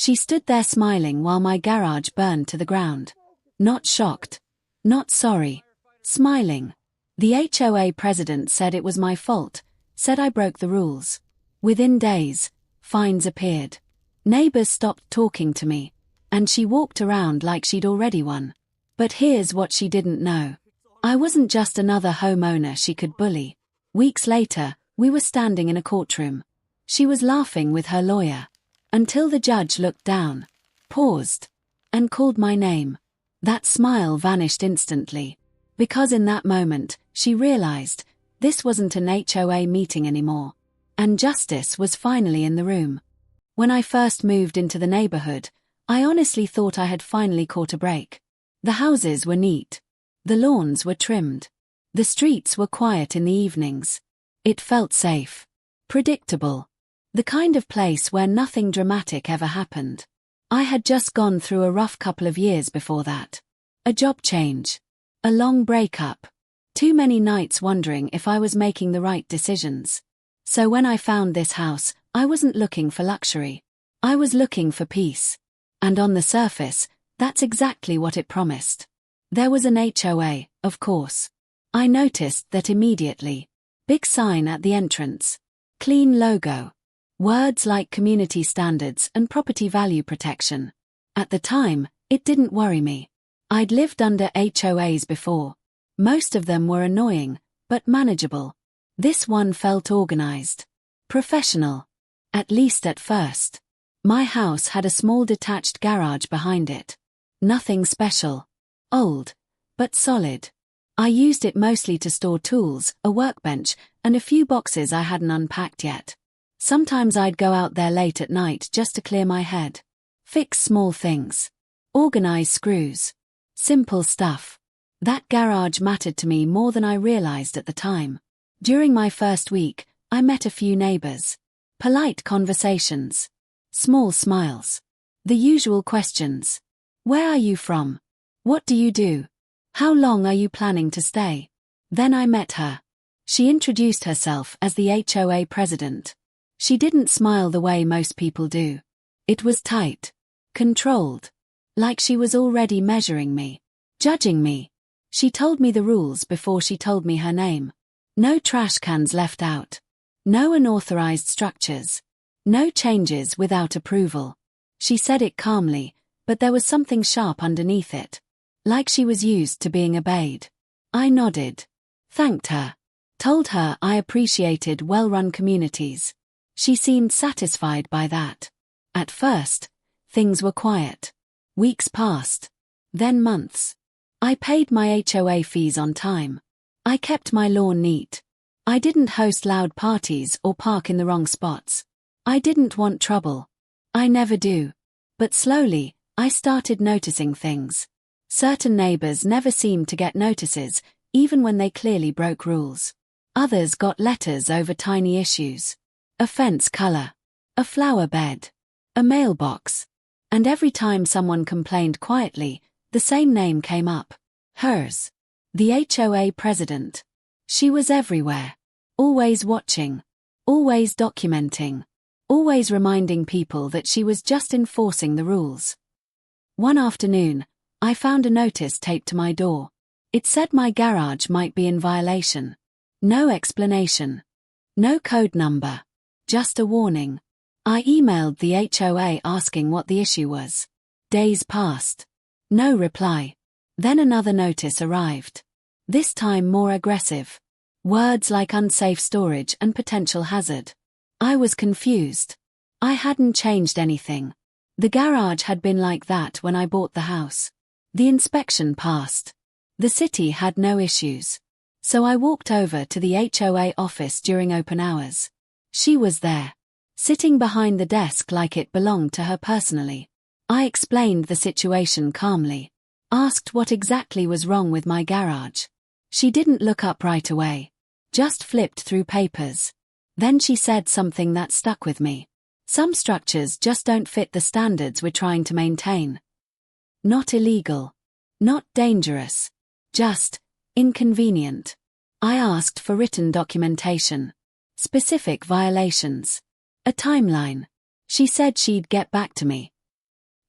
She stood there smiling while my garage burned to the ground. Not shocked. Not sorry. Smiling. The HOA president said it was my fault, said I broke the rules. Within days, fines appeared. Neighbors stopped talking to me, and she walked around like she'd already won. But here's what she didn't know. I wasn't just another homeowner she could bully. Weeks later, we were standing in a courtroom. She was laughing with her lawyer. Until the judge looked down, paused, and called my name. That smile vanished instantly. Because in that moment, she realized, this wasn't an HOA meeting anymore. And justice was finally in the room. When I first moved into the neighborhood, I honestly thought I had finally caught a break. The houses were neat. The lawns were trimmed. The streets were quiet in the evenings. It felt safe. Predictable. The kind of place where nothing dramatic ever happened. I had just gone through a rough couple of years before that. A job change. A long breakup. Too many nights wondering if I was making the right decisions. So when I found this house, I wasn't looking for luxury. I was looking for peace. And on the surface, that's exactly what it promised. There was an HOA, of course. I noticed that immediately. Big sign at the entrance. Clean logo. Words like community standards and property value protection. At the time, it didn't worry me. I'd lived under HOAs before. Most of them were annoying, but manageable. This one felt organized. Professional. At least at first. My house had a small detached garage behind it. Nothing special. Old. But solid. I used it mostly to store tools, a workbench, and a few boxes I hadn't unpacked yet. Sometimes I'd go out there late at night just to clear my head. Fix small things. Organize screws. Simple stuff. That garage mattered to me more than I realized at the time. During my first week, I met a few neighbors. Polite conversations. Small smiles. The usual questions. Where are you from? What do you do? How long are you planning to stay? Then I met her. She introduced herself as the HOA president. She didn't smile the way most people do. It was tight. Controlled. Like she was already measuring me. Judging me. She told me the rules before she told me her name. No trash cans left out. No unauthorized structures. No changes without approval. She said it calmly, but there was something sharp underneath it. Like she was used to being obeyed. I nodded. Thanked her. Told her I appreciated well-run communities. She seemed satisfied by that. At first, things were quiet. Weeks passed. Then months. I paid my HOA fees on time. I kept my lawn neat. I didn't host loud parties or park in the wrong spots. I didn't want trouble. I never do. But slowly, I started noticing things. Certain neighbors never seemed to get notices, even when they clearly broke rules. Others got letters over tiny issues. A fence color. A flower bed. A mailbox. And every time someone complained quietly, the same name came up. Hers. The HOA president. She was everywhere. Always watching. Always documenting. Always reminding people that she was just enforcing the rules. One afternoon, I found a notice taped to my door. It said my garage might be in violation. No explanation. No code number. Just a warning. I emailed the HOA asking what the issue was. Days passed. No reply. Then another notice arrived. This time more aggressive. Words like unsafe storage and potential hazard. I was confused. I hadn't changed anything. The garage had been like that when I bought the house. The inspection passed. The city had no issues. So I walked over to the HOA office during open hours. She was there. Sitting behind the desk like it belonged to her personally. I explained the situation calmly. Asked what exactly was wrong with my garage. She didn't look up right away. Just flipped through papers. Then she said something that stuck with me. Some structures just don't fit the standards we're trying to maintain. Not illegal. Not dangerous. Just inconvenient. I asked for written documentation. Specific violations. A timeline. She said she'd get back to me.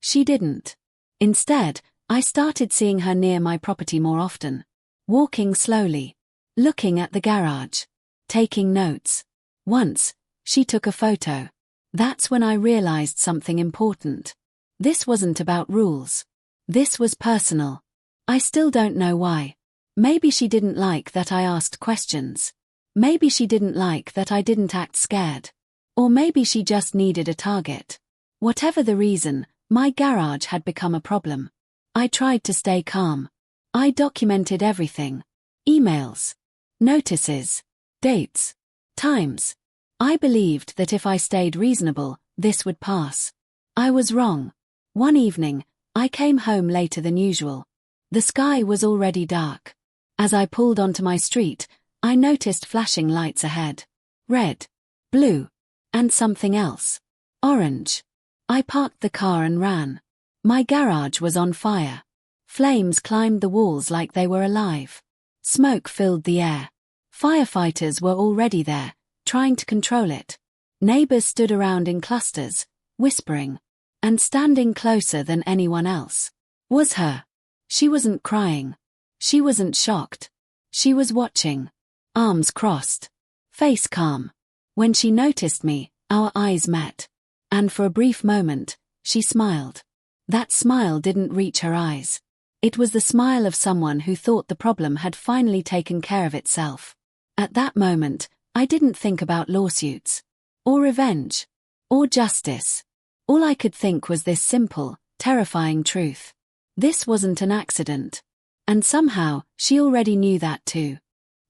She didn't. Instead, I started seeing her near my property more often. Walking slowly. Looking at the garage. Taking notes. Once, she took a photo. That's when I realized something important. This wasn't about rules. This was personal. I still don't know why. Maybe she didn't like that I asked questions. Maybe she didn't like that I didn't act scared. Or maybe she just needed a target. Whatever the reason, my garage had become a problem. I tried to stay calm. I documented everything. Emails. Notices. Dates. Times. I believed that if I stayed reasonable, this would pass. I was wrong. One evening, I came home later than usual. The sky was already dark. As I pulled onto my street, I noticed flashing lights ahead. Red. Blue. And something else. Orange. I parked the car and ran. My garage was on fire. Flames climbed the walls like they were alive. Smoke filled the air. Firefighters were already there, trying to control it. Neighbors stood around in clusters, whispering. And standing closer than anyone else was her. She wasn't crying. She wasn't shocked. She was watching. Arms crossed. Face calm. When she noticed me, our eyes met. And for a brief moment, she smiled. That smile didn't reach her eyes. It was the smile of someone who thought the problem had finally taken care of itself. At that moment, I didn't think about lawsuits. Or revenge. Or justice. All I could think was this simple, terrifying truth. This wasn't an accident. And somehow, she already knew that too.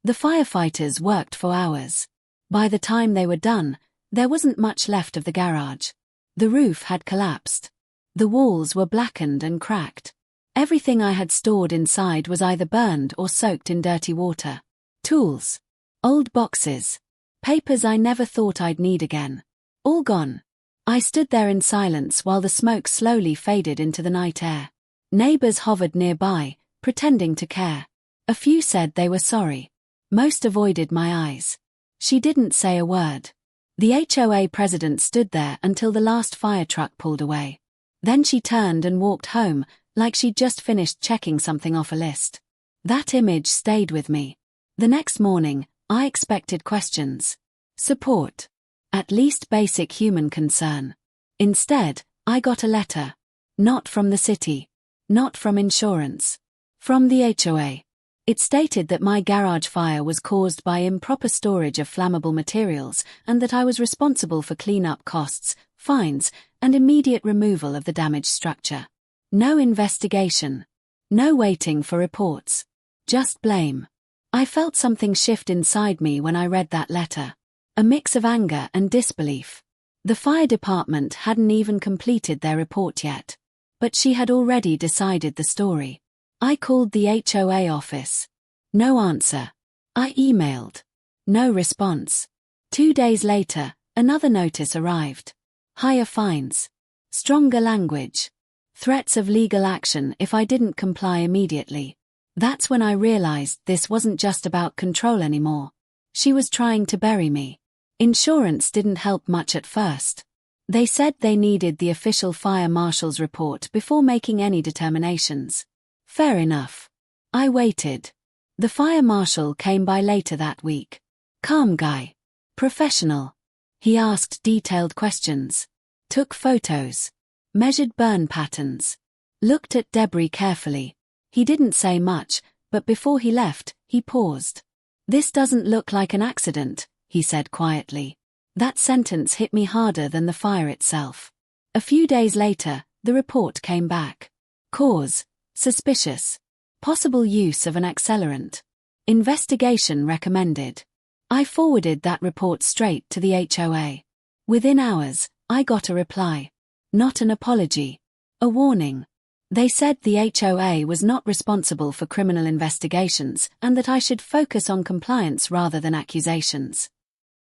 The firefighters worked for hours. By the time they were done, there wasn't much left of the garage. The roof had collapsed. The walls were blackened and cracked. Everything I had stored inside was either burned or soaked in dirty water. Tools. Old boxes. Papers I never thought I'd need again. All gone. I stood there in silence while the smoke slowly faded into the night air. Neighbors hovered nearby, pretending to care. A few said they were sorry. Most avoided my eyes. She didn't say a word. The HOA president stood there until the last fire truck pulled away. Then she turned and walked home, like she'd just finished checking something off a list. That image stayed with me. The next morning, I expected questions. Support. At least basic human concern. Instead, I got a letter. Not from the city. Not from insurance. From the HOA. It stated that my garage fire was caused by improper storage of flammable materials and that I was responsible for cleanup costs, fines, and immediate removal of the damaged structure. No investigation. No waiting for reports. Just blame. I felt something shift inside me when I read that letter. A mix of anger and disbelief. The fire department hadn't even completed their report yet. But she had already decided the story. I called the HOA office. No answer. I emailed. No response. 2 days later, another notice arrived. Higher fines. Stronger language. Threats of legal action if I didn't comply immediately. That's when I realized this wasn't just about control anymore. She was trying to bury me. Insurance didn't help much at first. They said they needed the official fire marshal's report before making any determinations. Fair enough. I waited. The fire marshal came by later that week. Calm guy. Professional. He asked detailed questions. Took photos. Measured burn patterns. Looked at debris carefully. He didn't say much, but before he left, he paused. "This doesn't look like an accident," he said quietly. That sentence hit me harder than the fire itself. A few days later, the report came back. Cause. Suspicious. Possible use of an accelerant. Investigation recommended. I forwarded that report straight to the HOA. Within hours, I got a reply. Not an apology. A warning. They said the HOA was not responsible for criminal investigations and that I should focus on compliance rather than accusations.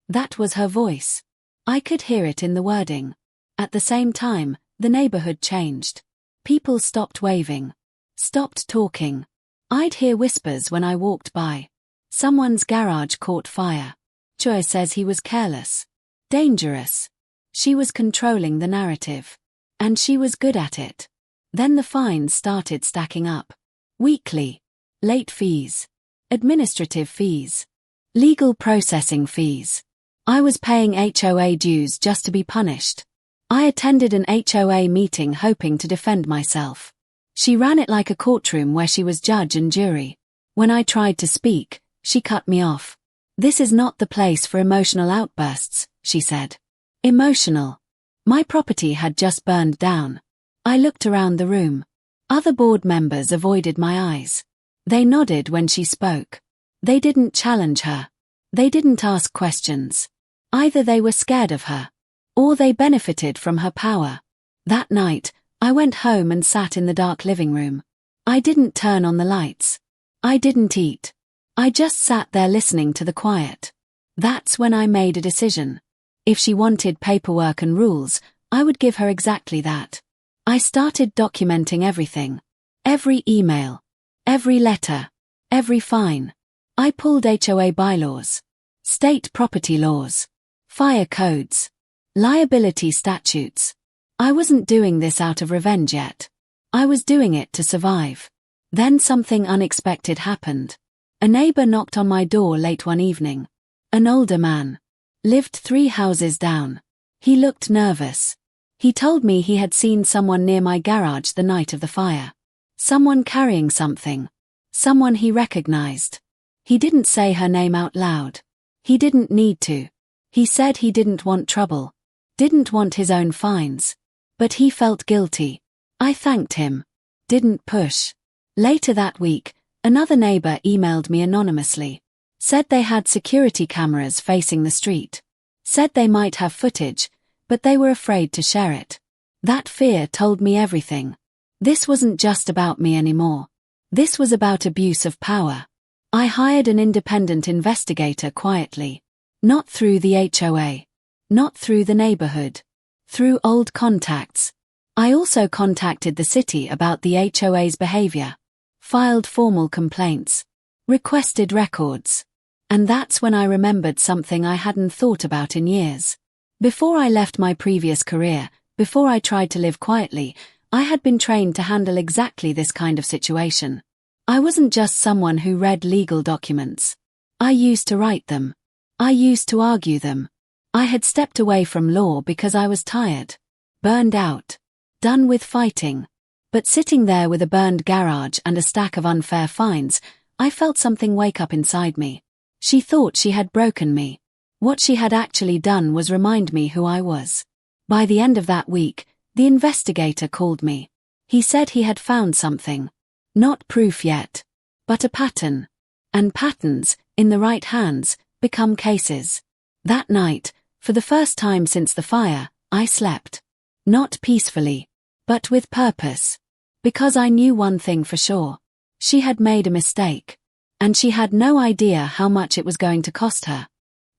That was her voice. I could hear it in the wording. At the same time, the neighborhood changed. People stopped waving. Stopped talking. I'd hear whispers when I walked by. Someone's garage caught fire. Joy says he was careless. Dangerous. She was controlling the narrative. And she was good at it. Then the fines started stacking up. Weekly. Late fees. Administrative fees. Legal processing fees. I was paying HOA dues just to be punished. I attended an HOA meeting hoping to defend myself. She ran it like a courtroom where she was judge and jury. When I tried to speak, she cut me off. "This is not the place for emotional outbursts," she said. Emotional. My property had just burned down. I looked around the room. Other board members avoided my eyes. They nodded when she spoke. They didn't challenge her. They didn't ask questions. Either they were scared of her, or they benefited from her power. That night, I went home and sat in the dark living room. I didn't turn on the lights. I didn't eat. I just sat there listening to the quiet. That's when I made a decision. If she wanted paperwork and rules, I would give her exactly that. I started documenting everything. Every email. Every letter. Every fine. I pulled HOA bylaws. State property laws. Fire codes. Liability statutes. I wasn't doing this out of revenge yet. I was doing it to survive. Then something unexpected happened. A neighbor knocked on my door late one evening. An older man. Lived 3 houses down. He looked nervous. He told me he had seen someone near my garage the night of the fire. Someone carrying something. Someone he recognized. He didn't say her name out loud. He didn't need to. He said he didn't want trouble. Didn't want his own fines. But he felt guilty. I thanked him. Didn't push. Later that week, another neighbor emailed me anonymously. Said they had security cameras facing the street. Said they might have footage, but they were afraid to share it. That fear told me everything. This wasn't just about me anymore. This was about abuse of power. I hired an independent investigator quietly. Not through the HOA. Not through the neighborhood. Through old contacts. I also contacted the city about the HOA's behavior. Filed formal complaints. Requested records. And that's when I remembered something I hadn't thought about in years. Before I left my previous career, before I tried to live quietly, I had been trained to handle exactly this kind of situation. I wasn't just someone who read legal documents. I used to write them. I used to argue them. I had stepped away from law because I was tired. Burned out. Done with fighting. But sitting there with a burned garage and a stack of unfair fines, I felt something wake up inside me. She thought she had broken me. What she had actually done was remind me who I was. By the end of that week, the investigator called me. He said he had found something. Not proof yet, but a pattern. And patterns, in the right hands, become cases. That night, for the first time since the fire, I slept. Not peacefully, but with purpose. Because I knew one thing for sure. She had made a mistake. And she had no idea how much it was going to cost her.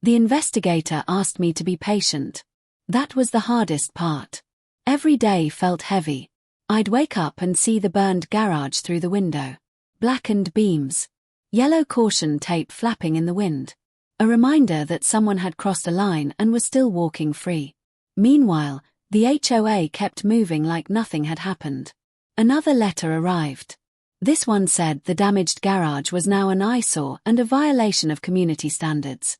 The investigator asked me to be patient. That was the hardest part. Every day felt heavy. I'd wake up and see the burned garage through the window. Blackened beams. Yellow caution tape flapping in the wind. A reminder that someone had crossed a line and was still walking free. Meanwhile, the HOA kept moving like nothing had happened. Another letter arrived. This one said the damaged garage was now an eyesore and a violation of community standards.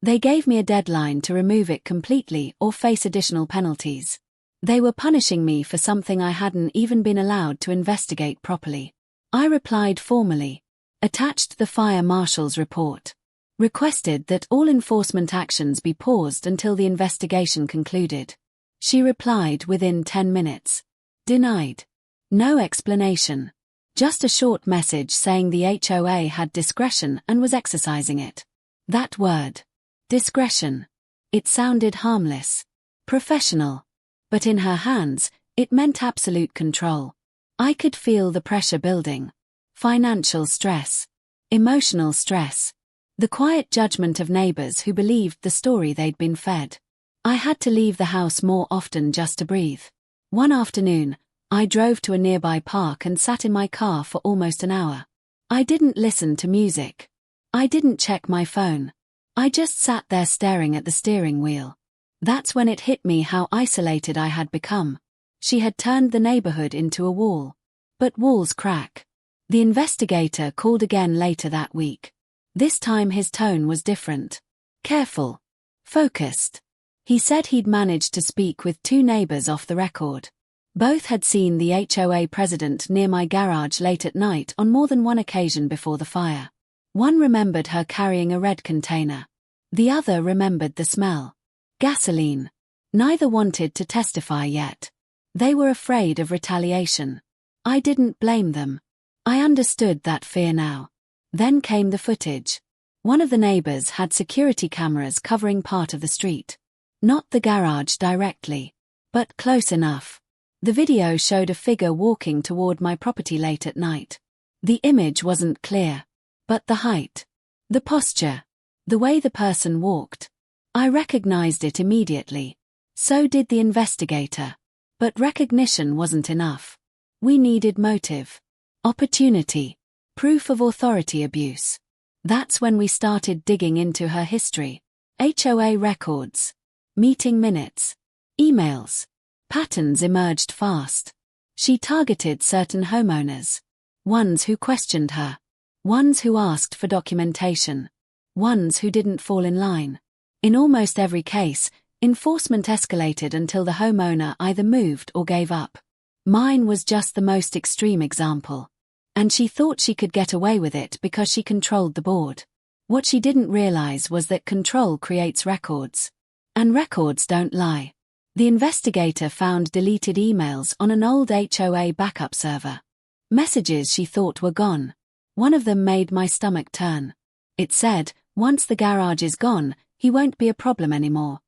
They gave me a deadline to remove it completely or face additional penalties. They were punishing me for something I hadn't even been allowed to investigate properly. I replied formally. Attached the fire marshal's report. Requested that all enforcement actions be paused until the investigation concluded. She replied within 10 minutes. Denied. No explanation. Just a short message saying the HOA had discretion and was exercising it. That word. Discretion. It sounded harmless. Professional. But in her hands, it meant absolute control. I could feel the pressure building. Financial stress. Emotional stress. The quiet judgment of neighbors who believed the story they'd been fed. I had to leave the house more often just to breathe. One afternoon, I drove to a nearby park and sat in my car for almost an hour. I didn't listen to music. I didn't check my phone. I just sat there staring at the steering wheel. That's when it hit me how isolated I had become. She had turned the neighborhood into a wall. But walls crack. The investigator called again later that week. This time his tone was different. Careful. Focused. He said he'd managed to speak with 2 neighbors off the record. Both had seen the HOA president near my garage late at night on more than one occasion before the fire. One remembered her carrying a red container. The other remembered the smell. Gasoline. Neither wanted to testify yet. They were afraid of retaliation. I didn't blame them. I understood that fear now. Then came the footage. One of the neighbors had security cameras covering part of the street. Not the garage directly, but close enough. The video showed a figure walking toward my property late at night. The image wasn't clear, but the height, the posture, the way the person walked. I recognized it immediately. So did the investigator. But recognition wasn't enough. We needed motive, opportunity, proof of authority abuse. That's when we started digging into her history. HOA records, meeting minutes, emails. Patterns emerged fast. She targeted certain homeowners. Ones who questioned her. Ones who asked for documentation. Ones who didn't fall in line. In almost every case, enforcement escalated until the homeowner either moved or gave up. Mine was just the most extreme example. And she thought she could get away with it because she controlled the board. What she didn't realize was that control creates records. And records don't lie. The investigator found deleted emails on an old HOA backup server. Messages she thought were gone. One of them made my stomach turn. It said, "Once the garage is gone, he won't be a problem anymore."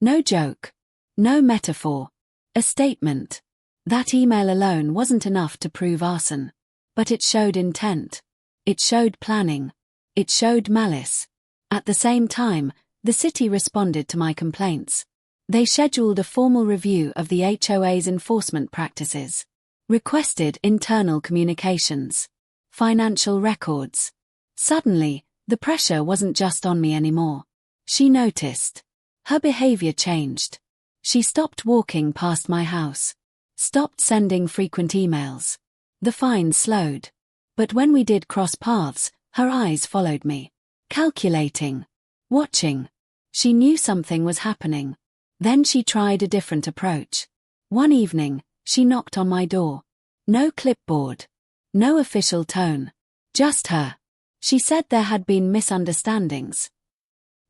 No joke. No metaphor. A statement. That email alone wasn't enough to prove arson. But it showed intent. It showed planning. It showed malice. At the same time, the city responded to my complaints. They scheduled a formal review of the HOA's enforcement practices. Requested internal communications. Financial records. Suddenly, the pressure wasn't just on me anymore. She noticed. Her behavior changed. She stopped walking past my house. Stopped sending frequent emails. The fines slowed. But when we did cross paths, her eyes followed me. Calculating. Watching. She knew something was happening. Then she tried a different approach. One evening, she knocked on my door. No clipboard. No official tone. Just her. She said there had been misunderstandings.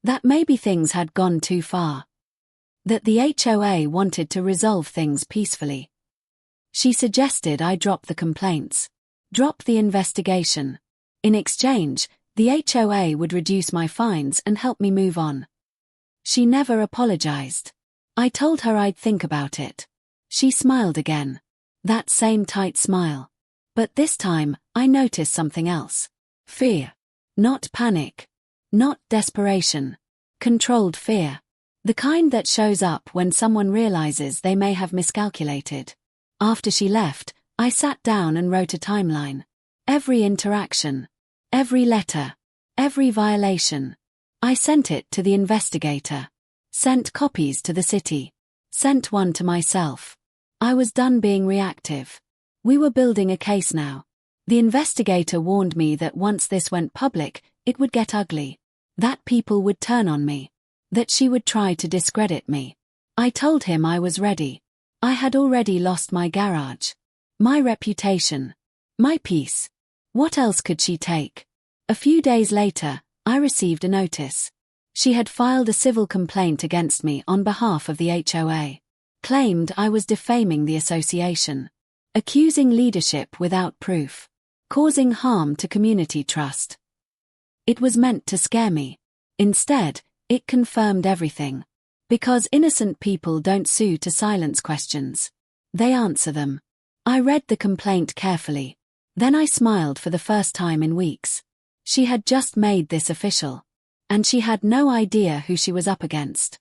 That maybe things had gone too far. That the HOA wanted to resolve things peacefully. She suggested I drop the complaints. Drop the investigation. In exchange, the HOA would reduce my fines and help me move on. She never apologized. I told her I'd think about it. She smiled again. That same tight smile. But this time, I noticed something else. Fear. Not panic. Not desperation. Controlled fear. The kind that shows up when someone realizes they may have miscalculated. After she left, I sat down and wrote a timeline. Every interaction. Every letter. Every violation. I sent it to the investigator. Sent copies to the city. Sent one to myself. I was done being reactive. We were building a case now. The investigator warned me that once this went public, it would get ugly. That people would turn on me. That she would try to discredit me. I told him I was ready. I had already lost my garage. My reputation. My peace. What else could she take? A few days later, I received a notice. She had filed a civil complaint against me on behalf of the HOA. Claimed I was defaming the association. Accusing leadership without proof. Causing harm to community trust. It was meant to scare me. Instead, it confirmed everything. Because innocent people don't sue to silence questions. They answer them. I read the complaint carefully. Then I smiled for the first time in weeks. She had just made this official. And she had no idea who she was up against.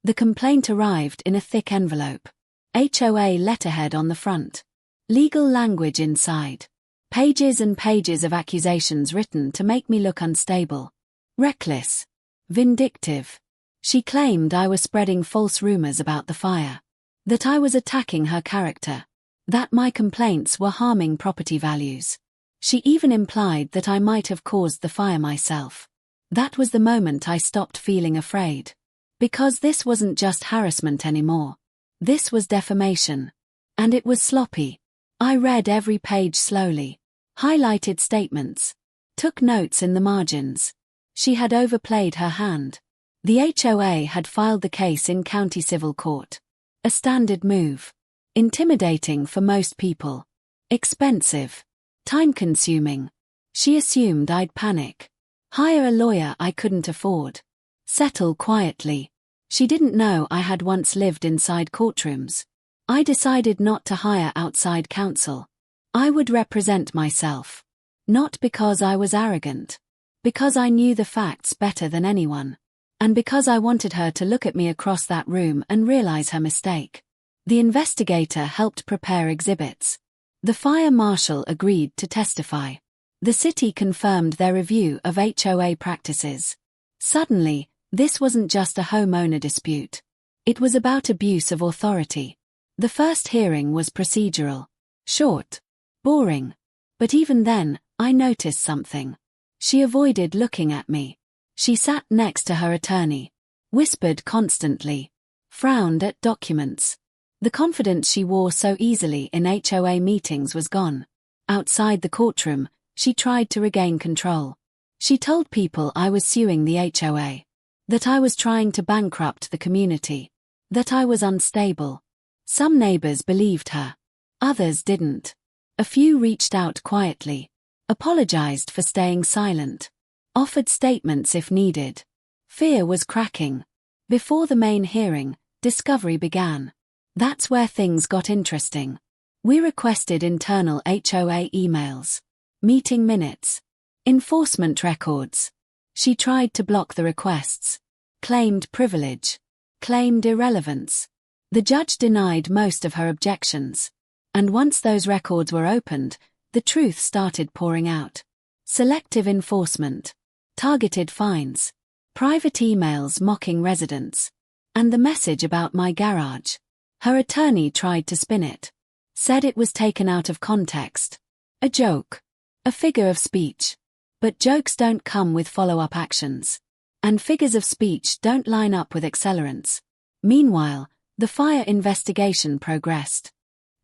The complaint arrived in a thick envelope. HOA letterhead on the front. Legal language inside. Pages and pages of accusations written to make me look unstable. Reckless. Vindictive. She claimed I was spreading false rumors about the fire. That I was attacking her character. That my complaints were harming property values. She even implied that I might have caused the fire myself. That was the moment I stopped feeling afraid. Because this wasn't just harassment anymore. This was defamation. And it was sloppy. I read every page slowly. Highlighted statements. Took notes in the margins. She had overplayed her hand. The HOA had filed the case in county civil court. A standard move. Intimidating for most people. Expensive. Time-consuming. She assumed I'd panic. Hire a lawyer I couldn't afford. Settle quietly. She didn't know I had once lived inside courtrooms. I decided not to hire outside counsel. I would represent myself. Not because I was arrogant. Because I knew the facts better than anyone. And because I wanted her to look at me across that room and realize her mistake. The investigator helped prepare exhibits. The fire marshal agreed to testify. The city confirmed their review of HOA practices. Suddenly, this wasn't just a homeowner dispute. It was about abuse of authority. The first hearing was procedural. Short. Boring. But even then, I noticed something. She avoided looking at me. She sat next to her attorney. Whispered constantly. Frowned at documents. The confidence she wore so easily in HOA meetings was gone. Outside the courtroom, she tried to regain control. She told people I was suing the HOA. That I was trying to bankrupt the community. That I was unstable. Some neighbors believed her. Others didn't. A few reached out quietly. Apologized for staying silent. Offered statements if needed. Fear was cracking. Before the main hearing, discovery began. That's where things got interesting. We requested internal HOA emails. Meeting minutes. Enforcement records. She tried to block the requests. Claimed privilege. Claimed irrelevance. The judge denied most of her objections. And once those records were opened, the truth started pouring out. Selective enforcement. Targeted fines. Private emails mocking residents. And the message about my garage. Her attorney tried to spin it. Said it was taken out of context. A joke. A figure of speech. But jokes don't come with follow-up actions. And figures of speech don't line up with accelerants. Meanwhile, the fire investigation progressed.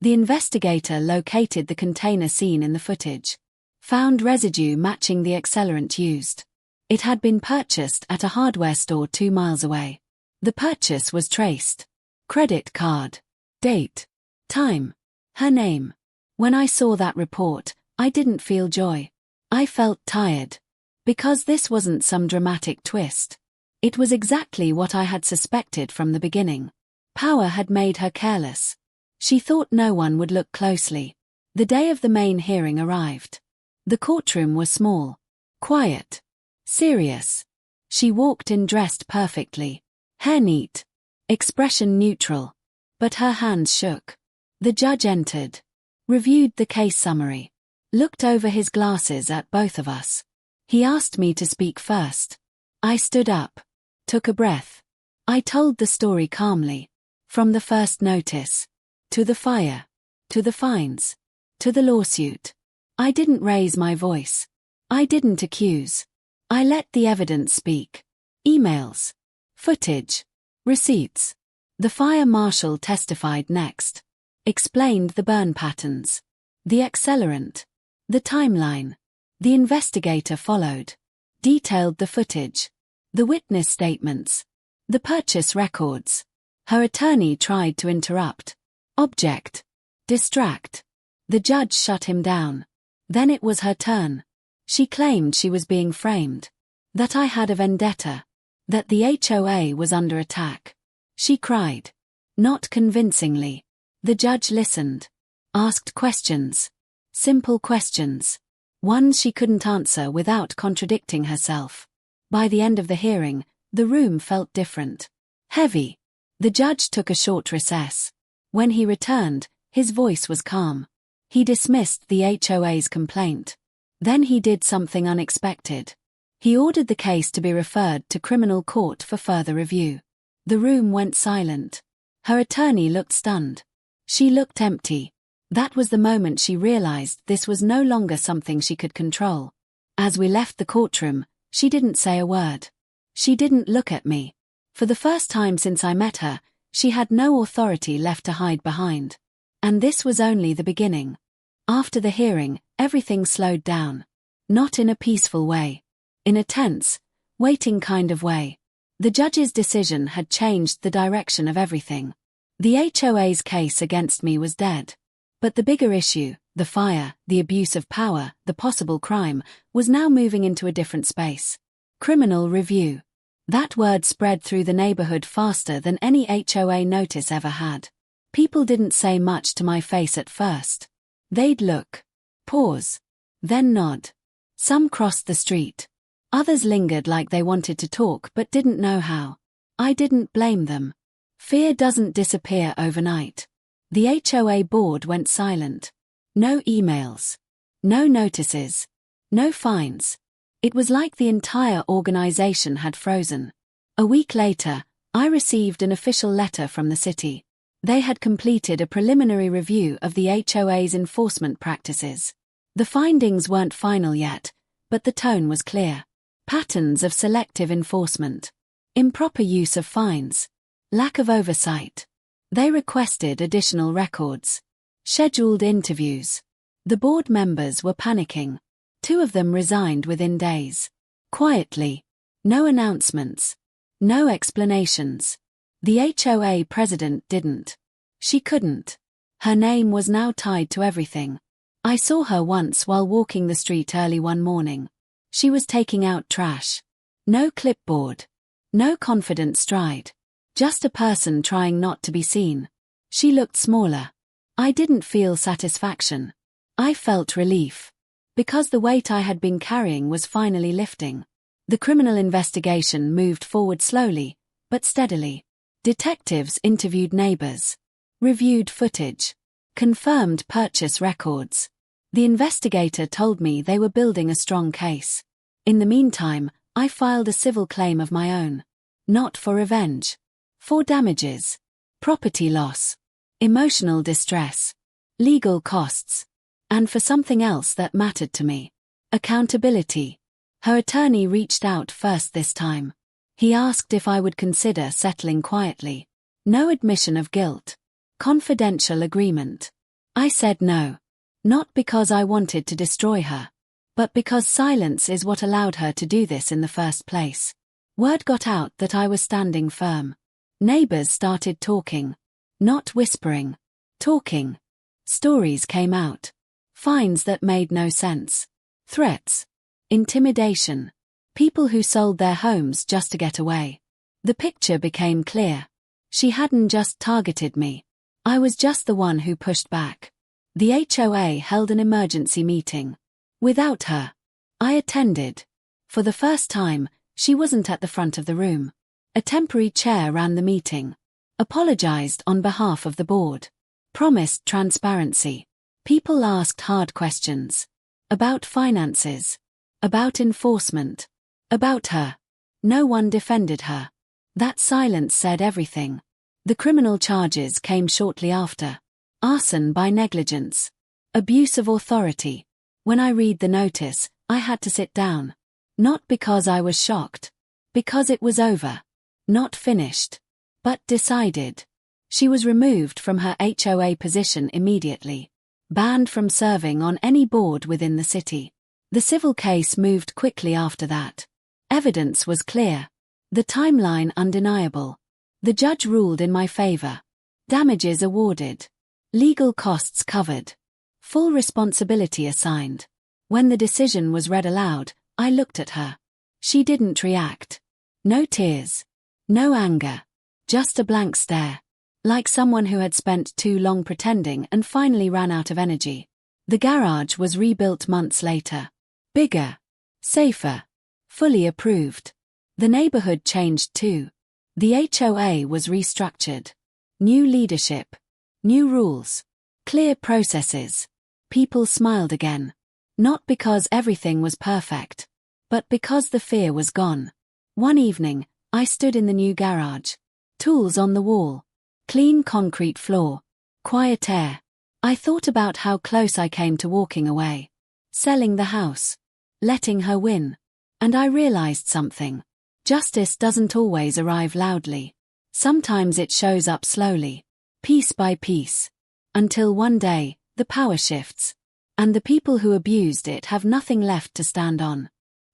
The investigator located the container seen in the footage. Found residue matching the accelerant used. It had been purchased at a hardware store 2 miles away. The purchase was traced. Credit card. Date. Time. Her name. When I saw that report, I didn't feel joy. I felt tired. Because this wasn't some dramatic twist. It was exactly what I had suspected from the beginning. Power had made her careless. She thought no one would look closely. The day of the main hearing arrived. The courtroom was small. Quiet. Serious. She walked in dressed perfectly. Hair neat. Expression neutral. But her hands shook. The judge entered. Reviewed the case summary. Looked over his glasses at both of us. He asked me to speak first. I stood up. Took a breath. I told the story calmly. From the first notice. To the fire. To the fines. To the lawsuit. I didn't raise my voice. I didn't accuse. I let the evidence speak. Emails. Footage. Receipts. The fire marshal testified next. Explained the burn patterns. The accelerant. The timeline. The investigator followed. Detailed the footage. The witness statements. The purchase records. Her attorney tried to interrupt. Object. Distract. The judge shut him down. Then it was her turn. She claimed she was being framed. That I had a vendetta. That the HOA was under attack. She cried. Not convincingly. The judge listened. Asked questions. Simple questions. Ones she couldn't answer without contradicting herself. By the end of the hearing, the room felt different. Heavy. The judge took a short recess. When he returned, his voice was calm. He dismissed the HOA's complaint. Then he did something unexpected. He ordered the case to be referred to criminal court for further review. The room went silent. Her attorney looked stunned. She looked empty. That was the moment she realized this was no longer something she could control. As we left the courtroom, she didn't say a word. She didn't look at me. For the first time since I met her, she had no authority left to hide behind. And this was only the beginning. After the hearing, everything slowed down. Not in a peaceful way. In a tense, waiting kind of way. The judge's decision had changed the direction of everything. The HOA's case against me was dead. But the bigger issue, the fire, the abuse of power, the possible crime, was now moving into a different space. Criminal review. That word spread through the neighborhood faster than any HOA notice ever had. People didn't say much to my face at first. They'd look, pause, then nod. Some crossed the street. Others lingered like they wanted to talk but didn't know how. I didn't blame them. Fear doesn't disappear overnight. The HOA board went silent. No emails. No notices. No fines. It was like the entire organization had frozen. A week later, I received an official letter from the city. They had completed a preliminary review of the HOA's enforcement practices. The findings weren't final yet, but the tone was clear. Patterns of selective enforcement. Improper use of fines. Lack of oversight. They requested additional records. Scheduled interviews. The board members were panicking. 2 of them resigned within days. Quietly. No announcements. No explanations. The HOA president didn't. She couldn't. Her name was now tied to everything. I saw her once while walking the street early one morning. She was taking out trash. No clipboard. No confident stride. Just a person trying not to be seen. She looked smaller. I didn't feel satisfaction. I felt relief. Because the weight I had been carrying was finally lifting. The criminal investigation moved forward slowly, but steadily. Detectives interviewed neighbors. Reviewed footage. Confirmed purchase records. The investigator told me they were building a strong case. In the meantime, I filed a civil claim of my own. Not for revenge. For damages. Property loss. Emotional distress. Legal costs. And for something else that mattered to me. Accountability. Her attorney reached out first this time. He asked if I would consider settling quietly. No admission of guilt. Confidential agreement. I said no. Not because I wanted to destroy her. But because silence is what allowed her to do this in the first place. Word got out that I was standing firm. Neighbors started talking. Not whispering. Talking. Stories came out. Fines that made no sense. Threats. Intimidation. People who sold their homes just to get away. The picture became clear. She hadn't just targeted me. I was just the one who pushed back. The HOA held an emergency meeting. Without her. I attended. For the first time, she wasn't at the front of the room. A temporary chair ran the meeting. Apologized on behalf of the board. Promised transparency. People asked hard questions. About finances. About enforcement. About her. No one defended her. That silence said everything. The criminal charges came shortly after. Arson by negligence. Abuse of authority. When I read the notice, I had to sit down. Not because I was shocked. Because it was over. Not finished. But decided. She was removed from her HOA position immediately. Banned from serving on any board within the city. The civil case moved quickly after that. Evidence was clear. The timeline undeniable. The judge ruled in my favor. Damages awarded. Legal costs covered. Full responsibility assigned. When the decision was read aloud, I looked at her. She didn't react. No tears. No anger. Just a blank stare. Like someone who had spent too long pretending and finally ran out of energy. The garage was rebuilt months later. Bigger. Safer. Fully approved. The neighborhood changed too. The HOA was restructured. New leadership. New rules. Clear processes. People smiled again. Not because everything was perfect. But because the fear was gone. One evening, I stood in the new garage. Tools on the wall. Clean concrete floor. Quiet air. I thought about how close I came to walking away. Selling the house. Letting her win. And I realized something. Justice doesn't always arrive loudly. Sometimes it shows up slowly. Piece by piece. Until one day, the power shifts. And the people who abused it have nothing left to stand on.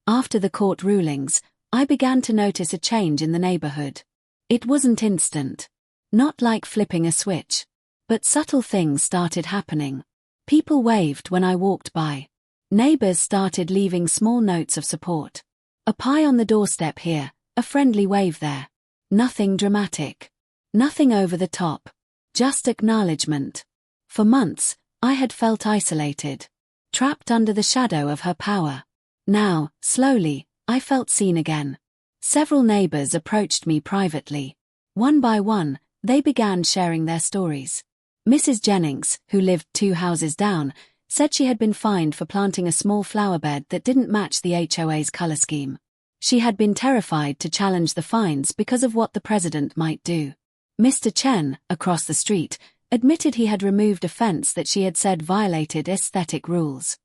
After the court rulings, I began to notice a change in the neighborhood. It wasn't instant. Not like flipping a switch. But subtle things started happening. People waved when I walked by. Neighbors started leaving small notes of support. A pie on the doorstep here, a friendly wave there. Nothing dramatic. Nothing over the top. Just acknowledgement. For months, I had felt isolated. Trapped under the shadow of her power. Now, slowly, I felt seen again. Several neighbors approached me privately. One by one, they began sharing their stories. Mrs. Jennings, who lived 2 houses down, said she had been fined for planting a small flower bed that didn't match the HOA's color scheme. She had been terrified to challenge the fines because of what the president might do. Mr. Chen, across the street, admitted he had removed a fence that she had said violated aesthetic rules.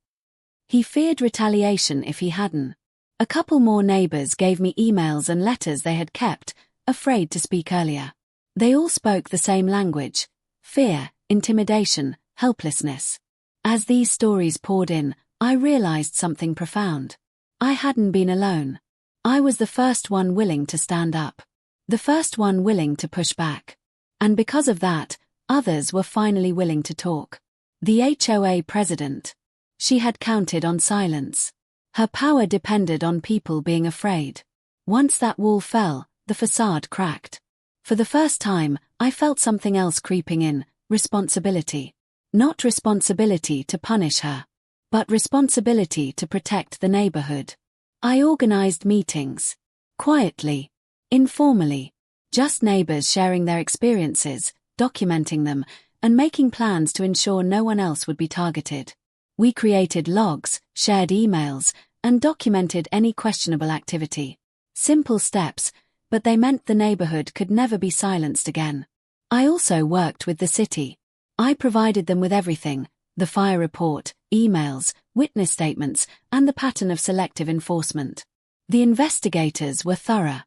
He feared retaliation if he hadn't. A couple more neighbors gave me emails and letters they had kept, afraid to speak earlier. They all spoke the same language: fear, intimidation, helplessness. As these stories poured in, I realized something profound. I hadn't been alone. I was the first one willing to stand up. The first one willing to push back. And because of that, others were finally willing to talk. The HOA president. She had counted on silence. Her power depended on people being afraid. Once that wall fell, the facade cracked. For the first time, I felt something else creeping in: responsibility. Not responsibility to punish her, but responsibility to protect the neighborhood. I organized meetings. Quietly. Informally. Just neighbors sharing their experiences, documenting them, and making plans to ensure no one else would be targeted. We created logs, shared emails, and documented any questionable activity. Simple steps, but they meant the neighborhood could never be silenced again. I also worked with the city. I provided them with everything: the fire report, emails, witness statements, and the pattern of selective enforcement. The investigators were thorough.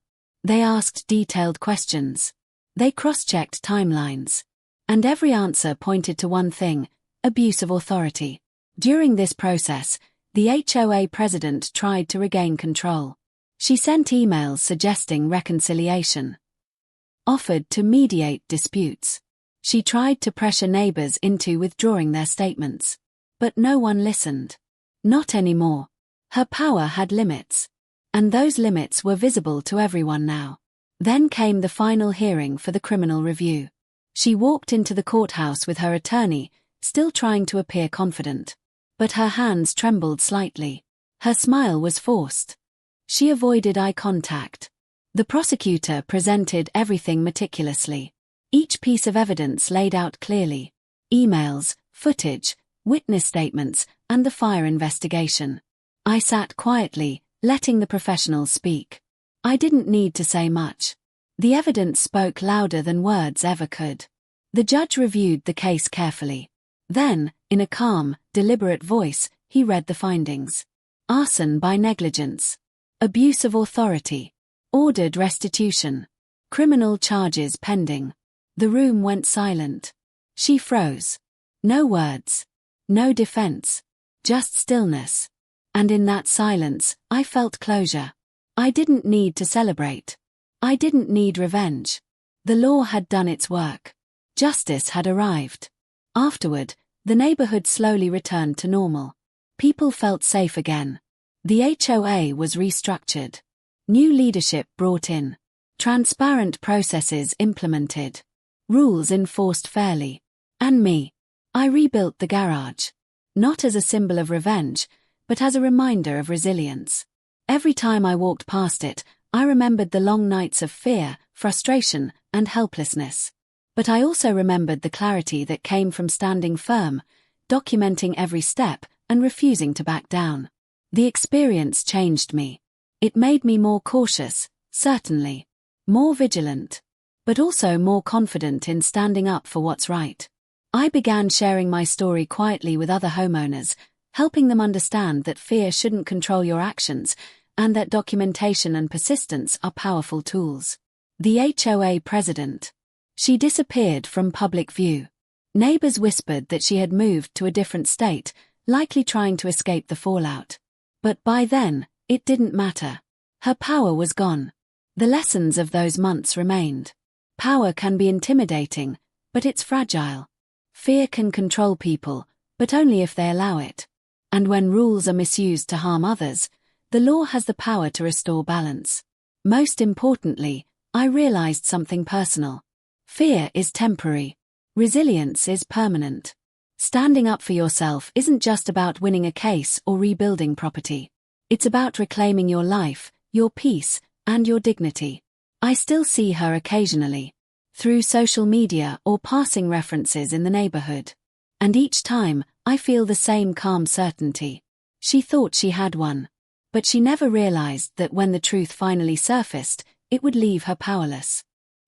They asked detailed questions. They cross-checked timelines. And every answer pointed to one thing: abuse of authority. During this process, the HOA president tried to regain control. She sent emails suggesting reconciliation. Offered to mediate disputes. She tried to pressure neighbors into withdrawing their statements. But no one listened. Not anymore. Her power had limits. And those limits were visible to everyone now. Then came the final hearing for the criminal review. She walked into the courthouse with her attorney, still trying to appear confident. But her hands trembled slightly. Her smile was forced. She avoided eye contact. The prosecutor presented everything meticulously. Each piece of evidence laid out clearly. Emails, footage, witness statements, and the fire investigation. I sat quietly, letting the professionals speak. I didn't need to say much. The evidence spoke louder than words ever could. The judge reviewed the case carefully. Then, in a calm, deliberate voice, he read the findings. Arson by negligence. Abuse of authority. Ordered restitution. Criminal charges pending. The room went silent. She froze. No words. No defense. Just stillness. And in that silence, I felt closure. I didn't need to celebrate. I didn't need revenge. The law had done its work. Justice had arrived. Afterward, the neighborhood slowly returned to normal. People felt safe again. The HOA was restructured. New leadership brought in. Transparent processes implemented. Rules enforced fairly. And me. I rebuilt the garage. Not as a symbol of revenge, but as a reminder of resilience. Every time I walked past it, I remembered the long nights of fear, frustration, and helplessness. But I also remembered the clarity that came from standing firm, documenting every step, and refusing to back down. The experience changed me. It made me more cautious, certainly. More vigilant. but also more confident in standing up for what's right. I began sharing my story quietly with other homeowners, helping them understand that fear shouldn't control your actions and that documentation and persistence are powerful tools. The HOA president. She disappeared from public view. Neighbors whispered that she had moved to a different state, likely trying to escape the fallout. But by then, it didn't matter. Her power was gone. The lessons of those months remained. Power can be intimidating, but it's fragile. Fear can control people, but only if they allow it. And when rules are misused to harm others, the law has the power to restore balance. Most importantly, I realized something personal. Fear is temporary. Resilience is permanent. Standing up for yourself isn't just about winning a case or rebuilding property. It's about reclaiming your life, your peace, and your dignity. I still see her occasionally, through social media or passing references in the neighborhood. And each time, I feel the same calm certainty. She thought she had one. But she never realized that when the truth finally surfaced, it would leave her powerless.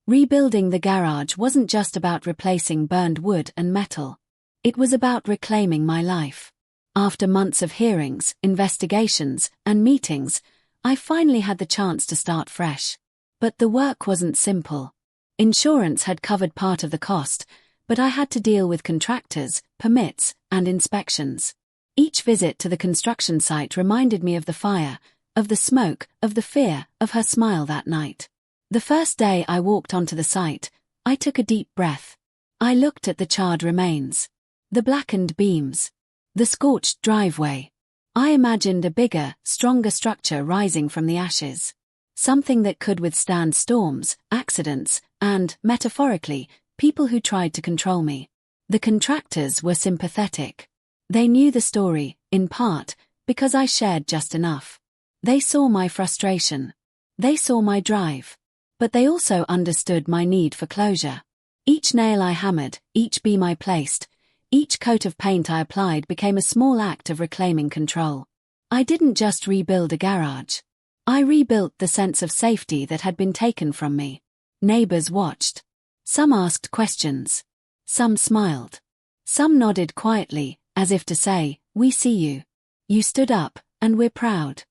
Rebuilding the garage wasn't just about replacing burned wood and metal. It was about reclaiming my life. After months of hearings, investigations, and meetings, I finally had the chance to start fresh. But the work wasn't simple. Insurance had covered part of the cost, but I had to deal with contractors, permits, and inspections. Each visit to the construction site reminded me of the fire, of the smoke, of the fear, of her smile that night. The first day I walked onto the site, I took a deep breath. I looked at the charred remains, the blackened beams, the scorched driveway. I imagined a bigger, stronger structure rising from the ashes. Something that could withstand storms, accidents, and, metaphorically, people who tried to control me. The contractors were sympathetic. They knew the story, in part, because I shared just enough. They saw my frustration. They saw my drive. But they also understood my need for closure. Each nail I hammered, each beam I placed, each coat of paint I applied became a small act of reclaiming control. I didn't just rebuild a garage. I rebuilt the sense of safety that had been taken from me. Neighbors watched. Some asked questions. Some smiled. Some nodded quietly, as if to say, "We see you. You stood up, and we're proud."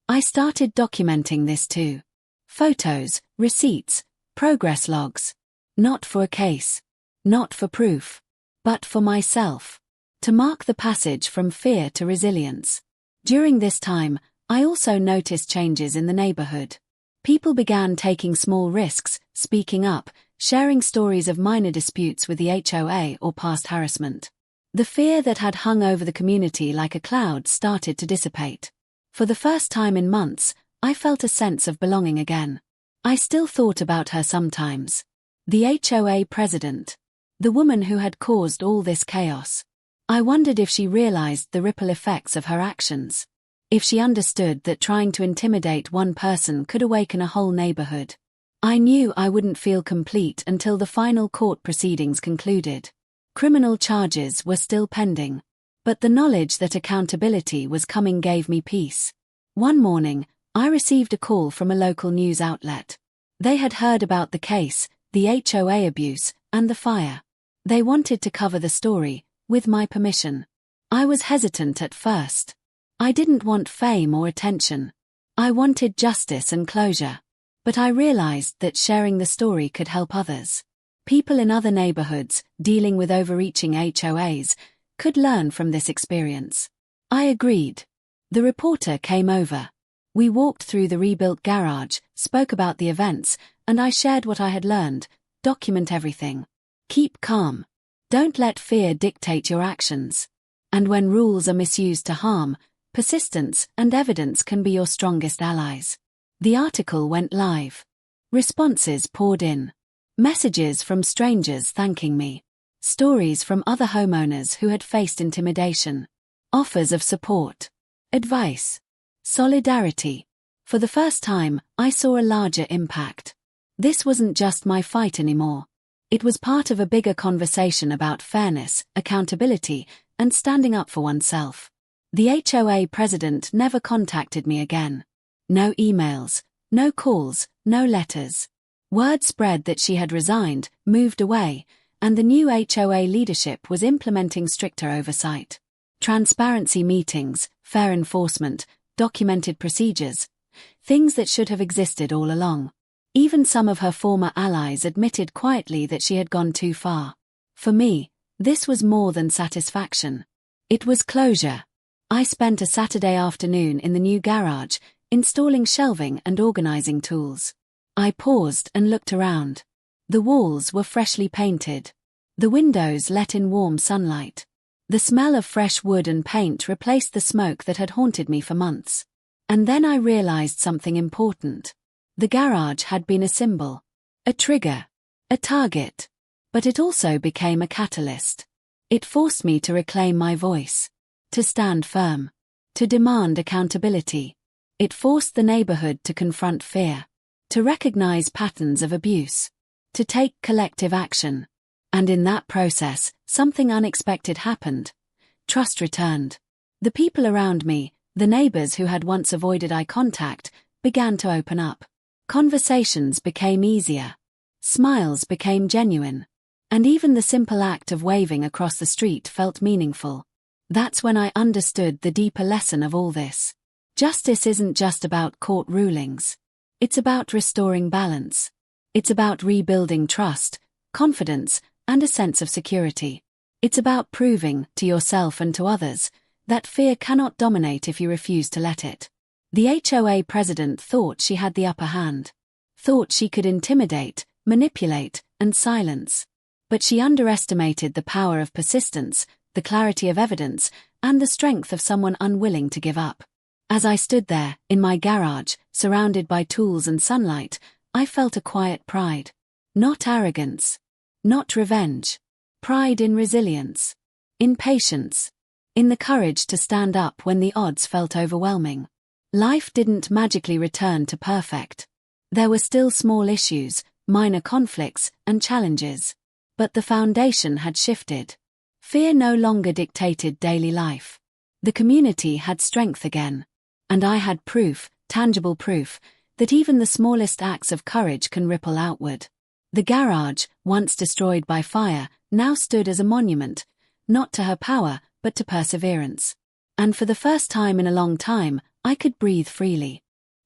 I started documenting this too. Photos, receipts, progress logs. Not for a case. Not for proof. But for myself. To mark the passage from fear to resilience. During this time, I also noticed changes in the neighborhood. People began taking small risks, speaking up, sharing stories of minor disputes with the HOA or past harassment. The fear that had hung over the community like a cloud started to dissipate. For the first time in months, I felt a sense of belonging again. I still thought about her sometimes. The HOA president. The woman who had caused all this chaos. I wondered if she realized the ripple effects of her actions. If she understood that trying to intimidate one person could awaken a whole neighborhood. I knew I wouldn't feel complete until the final court proceedings concluded. Criminal charges were still pending. But the knowledge that accountability was coming gave me peace. One morning, I received a call from a local news outlet. They had heard about the case, the HOA abuse, and the fire. They wanted to cover the story, with my permission. I was hesitant at first. I didn't want fame or attention. I wanted justice and closure. But I realized that sharing the story could help others. People in other neighborhoods, dealing with overreaching HOAs, could learn from this experience. I agreed. The reporter came over. We walked through the rebuilt garage, spoke about the events, and I shared what I had learned. Document everything. Keep calm. Don't let fear dictate your actions. And when rules are misused to harm, persistence and evidence can be your strongest allies. The article went live. Responses poured in. Messages from strangers thanking me. Stories from other homeowners who had faced intimidation. Offers of support. Advice. Solidarity. For the first time, I saw a larger impact. This wasn't just my fight anymore. It was part of a bigger conversation about fairness, accountability, and standing up for oneself. The HOA president never contacted me again. No emails, no calls, no letters. Word spread that she had resigned, moved away, and the new HOA leadership was implementing stricter oversight. Transparency meetings, fair enforcement, documented procedures, things that should have existed all along. Even some of her former allies admitted quietly that she had gone too far. For me, this was more than satisfaction. It was closure. I spent a Saturday afternoon in the new garage, installing shelving and organizing tools. I paused and looked around. The walls were freshly painted. The windows let in warm sunlight. The smell of fresh wood and paint replaced the smoke that had haunted me for months. And then I realized something important. The garage had been a symbol, a trigger, a target. But it also became a catalyst. It forced me to reclaim my voice, to stand firm, to demand accountability. It forced the neighborhood to confront fear, to recognize patterns of abuse, to take collective action. And in that process, something unexpected happened. Trust returned. The people around me, the neighbors who had once avoided eye contact, began to open up. Conversations became easier. Smiles became genuine. And even the simple act of waving across the street felt meaningful. That's when I understood the deeper lesson of all this. Justice isn't just about court rulings. It's about restoring balance. It's about rebuilding trust, confidence, and a sense of security. It's about proving, to yourself and to others, that fear cannot dominate if you refuse to let it. The HOA president thought she had the upper hand. Thought she could intimidate, manipulate, and silence. But she underestimated the power of persistence, the clarity of evidence, and the strength of someone unwilling to give up. As I stood there, in my garage, surrounded by tools and sunlight, I felt a quiet pride. Not arrogance. Not revenge. Pride in resilience. In patience. In the courage to stand up when the odds felt overwhelming. Life didn't magically return to perfect. There were still small issues, minor conflicts, and challenges. But the foundation had shifted. Fear no longer dictated daily life. The community had strength again. And I had proof, tangible proof, that even the smallest acts of courage can ripple outward. The garage, once destroyed by fire, now stood as a monument, not to her power, but to perseverance. And for the first time in a long time, I could breathe freely.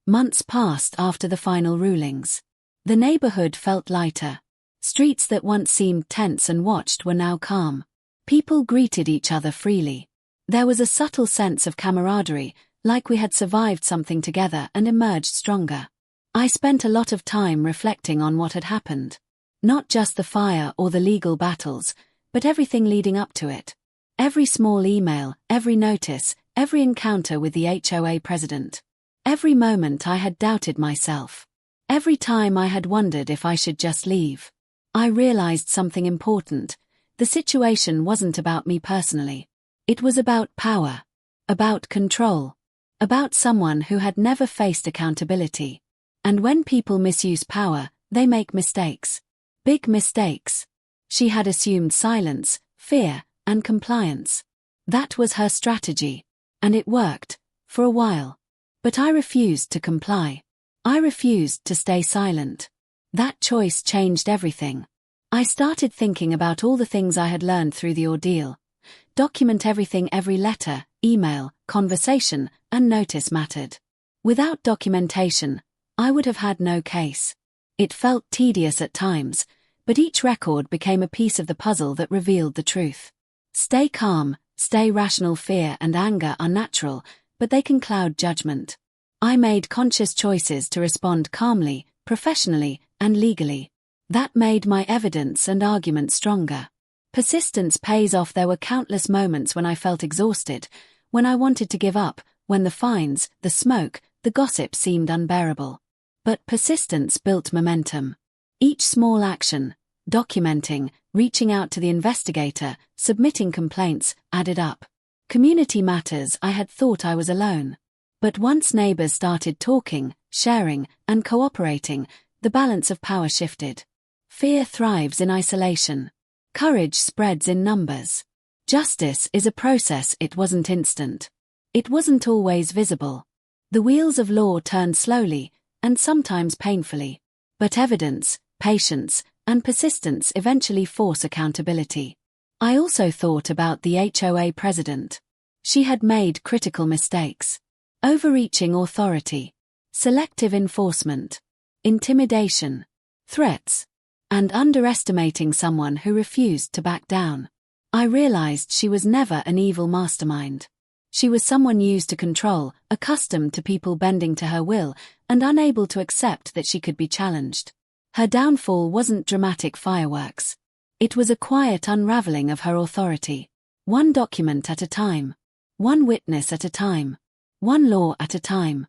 Months passed after the final rulings. The neighborhood felt lighter. Streets that once seemed tense and watched were now calm. People greeted each other freely. There was a subtle sense of camaraderie, like we had survived something together and emerged stronger. I spent a lot of time reflecting on what had happened. Not just the fire or the legal battles, but everything leading up to it. Every small email, every notice, every encounter with the HOA president. Every moment I had doubted myself. Every time I had wondered if I should just leave. I realized something important. The situation wasn't about me personally. It was about power. About control. About someone who had never faced accountability. And when people misuse power, they make mistakes. Big mistakes. She had assumed silence, fear, and compliance. That was her strategy. And it worked, for a while. But I refused to comply. I refused to stay silent. That choice changed everything. I started thinking about all the things I had learned through the ordeal. Document everything, every letter, email, conversation, and notice mattered. Without documentation, I would have had no case. It felt tedious at times, but each record became a piece of the puzzle that revealed the truth. Stay calm, stay rational. Fear and anger are natural, but they can cloud judgment. I made conscious choices to respond calmly, professionally, and legally. That made my evidence and argument stronger. Persistence pays off. There were countless moments when I felt exhausted, when I wanted to give up, when the fines, the smoke, the gossip seemed unbearable. But persistence built momentum. Each small action, documenting, reaching out to the investigator, submitting complaints, added up. Community matters. I had thought I was alone. But once neighbors started talking, sharing, and cooperating, the balance of power shifted. Fear thrives in isolation. Courage spreads in numbers. Justice is a process. It wasn't instant. It wasn't always visible. The wheels of law turned slowly, and sometimes painfully. But evidence, patience, and persistence eventually force accountability. I also thought about the HOA president. She had made critical mistakes. Overreaching authority, selective enforcement, intimidation, threats, and underestimating someone who refused to back down. I realized she was never an evil mastermind. She was someone used to control, accustomed to people bending to her will, and unable to accept that she could be challenged. Her downfall wasn't dramatic fireworks. It was a quiet unraveling of her authority. One document at a time. One witness at a time. One law at a time.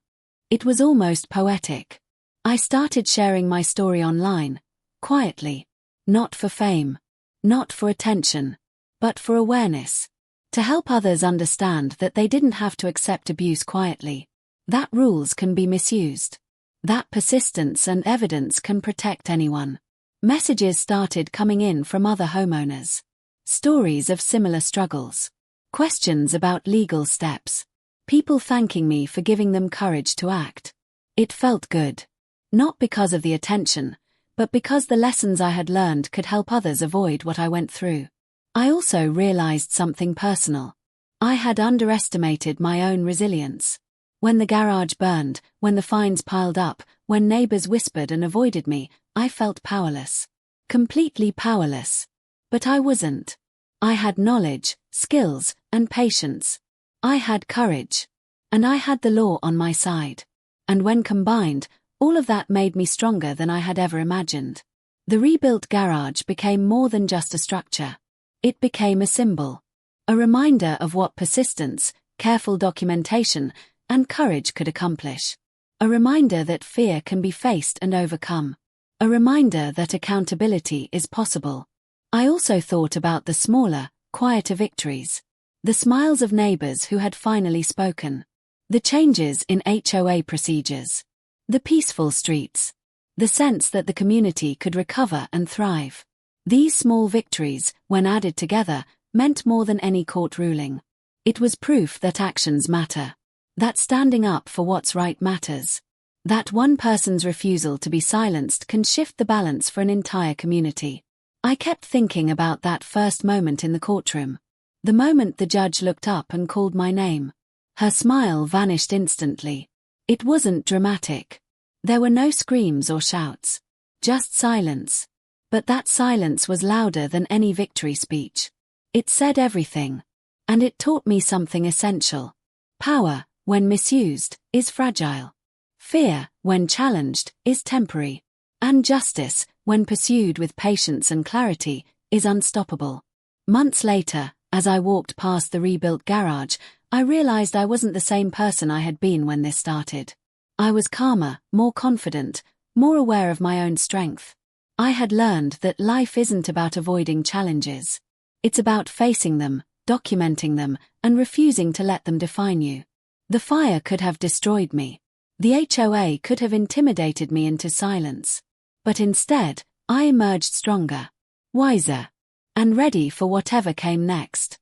It was almost poetic. I started sharing my story online, quietly. Not for fame. Not for attention. But for awareness. To help others understand that they didn't have to accept abuse quietly. That rules can be misused. That persistence and evidence can protect anyone. Messages started coming in from other homeowners. Stories of similar struggles. Questions about legal steps. People thanking me for giving them courage to act. It felt good. Not because of the attention, but because the lessons I had learned could help others avoid what I went through. I also realized something personal. I had underestimated my own resilience. When the garage burned, when the fines piled up, when neighbors whispered and avoided me, I felt powerless. Completely powerless. But I wasn't. I had knowledge, skills, and patience. I had courage. And I had the law on my side. And when combined, all of that made me stronger than I had ever imagined. The rebuilt garage became more than just a structure. It became a symbol. A reminder of what persistence, careful documentation, and courage could accomplish. A reminder that fear can be faced and overcome. A reminder that accountability is possible. I also thought about the smaller, quieter victories. The smiles of neighbors who had finally spoken. The changes in HOA procedures. The peaceful streets. The sense that the community could recover and thrive. These small victories, when added together, meant more than any court ruling. It was proof that actions matter. That standing up for what's right matters. That one person's refusal to be silenced can shift the balance for an entire community. I kept thinking about that first moment in the courtroom. The moment the judge looked up and called my name. Her smile vanished instantly. It wasn't dramatic. There were no screams or shouts. Just silence. But that silence was louder than any victory speech. It said everything. And it taught me something essential. Power, when misused, is fragile. Fear, when challenged, is temporary. And justice, when pursued with patience and clarity, is unstoppable. Months later, as I walked past the rebuilt garage, I realized I wasn't the same person I had been when this started. I was calmer, more confident, more aware of my own strength. I had learned that life isn't about avoiding challenges. It's about facing them, documenting them, and refusing to let them define you. The fire could have destroyed me. The HOA could have intimidated me into silence. But instead, I emerged stronger, wiser, and ready for whatever came next.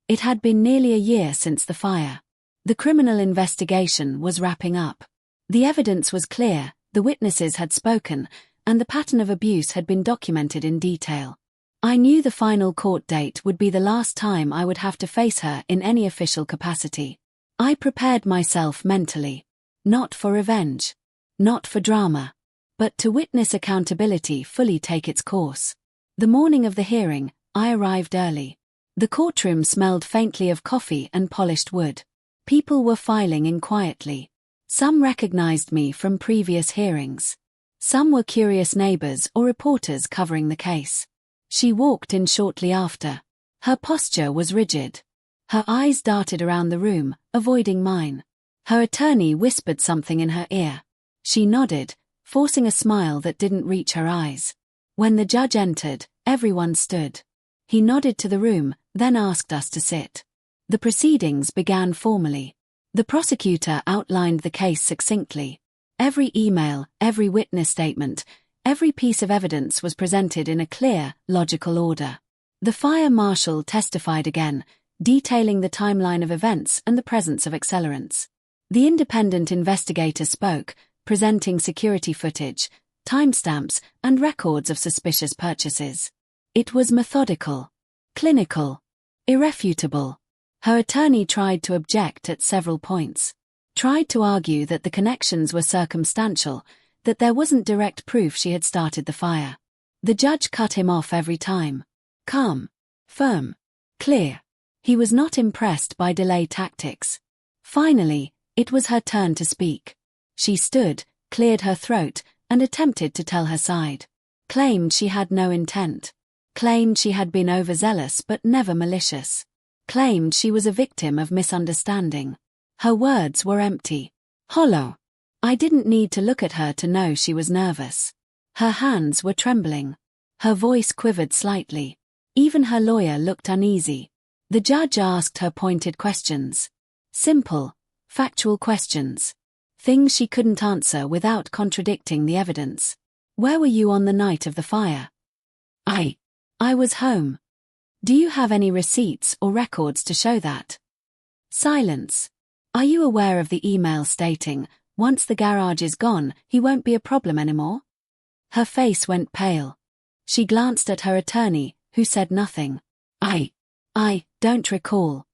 It had been nearly a year since the fire. The criminal investigation was wrapping up. The evidence was clear, the witnesses had spoken, and the pattern of abuse had been documented in detail. I knew the final court date would be the last time I would have to face her in any official capacity. I prepared myself mentally. Not for revenge. Not for drama. But to witness accountability fully take its course. The morning of the hearing, I arrived early. The courtroom smelled faintly of coffee and polished wood. People were filing in quietly. Some recognized me from previous hearings. Some were curious neighbors or reporters covering the case. She walked in shortly after. Her posture was rigid. Her eyes darted around the room, avoiding mine. Her attorney whispered something in her ear. She nodded, forcing a smile that didn't reach her eyes. When the judge entered, everyone stood. He nodded to the room, then asked us to sit. The proceedings began formally. The prosecutor outlined the case succinctly. Every email, every witness statement, every piece of evidence was presented in a clear, logical order. The fire marshal testified again, detailing the timeline of events and the presence of accelerants. The independent investigator spoke, presenting security footage, timestamps, and records of suspicious purchases. It was methodical, clinical, irrefutable. Her attorney tried to object at several points, tried to argue that the connections were circumstantial, that there wasn't direct proof she had started the fire. The judge cut him off every time. Calm, firm, clear. He was not impressed by delay tactics. Finally, it was her turn to speak. She stood, cleared her throat, and attempted to tell her side. Claimed she had no intent. Claimed she had been overzealous but never malicious. Claimed she was a victim of misunderstanding. Her words were empty, hollow. I didn't need to look at her to know she was nervous. Her hands were trembling. Her voice quivered slightly. Even her lawyer looked uneasy. The judge asked her pointed questions. Simple, factual questions. Things she couldn't answer without contradicting the evidence. Where were you on the night of the fire? I was home. Do you have any receipts or records to show that? Silence. Are you aware of the email stating, once the garage is gone, he won't be a problem anymore? Her face went pale. She glanced at her attorney, who said nothing. I don't recall.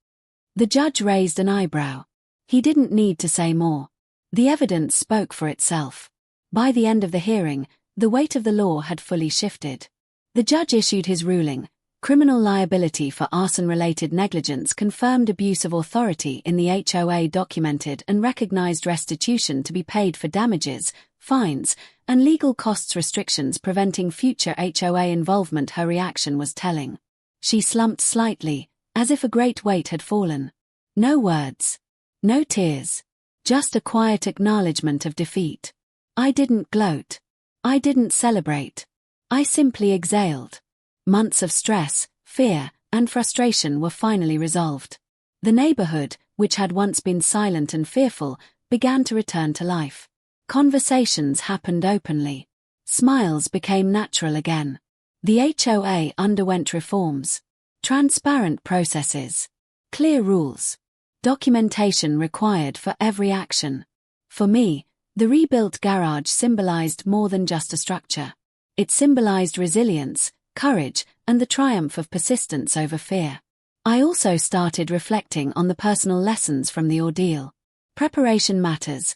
The judge raised an eyebrow. He didn't need to say more. The evidence spoke for itself. By the end of the hearing, the weight of the law had fully shifted. The judge issued his ruling. Criminal liability for arson-related negligence confirmed abuse of authority in the HOA documented and recognized restitution to be paid for damages, fines, and legal costs restrictions preventing future HOA involvement. Her reaction was telling. She slumped slightly, as if a great weight had fallen. No words. No tears. Just a quiet acknowledgement of defeat. I didn't gloat. I didn't celebrate. I simply exhaled. Months of stress, fear, and frustration were finally resolved. The neighborhood, which had once been silent and fearful, began to return to life. Conversations happened openly. Smiles became natural again. The HOA underwent reforms. Transparent processes. Clear rules. Documentation required for every action. For me, the rebuilt garage symbolized more than just a structure. It symbolized resilience, courage, and the triumph of persistence over fear. I also started reflecting on the personal lessons from the ordeal. Preparation matters.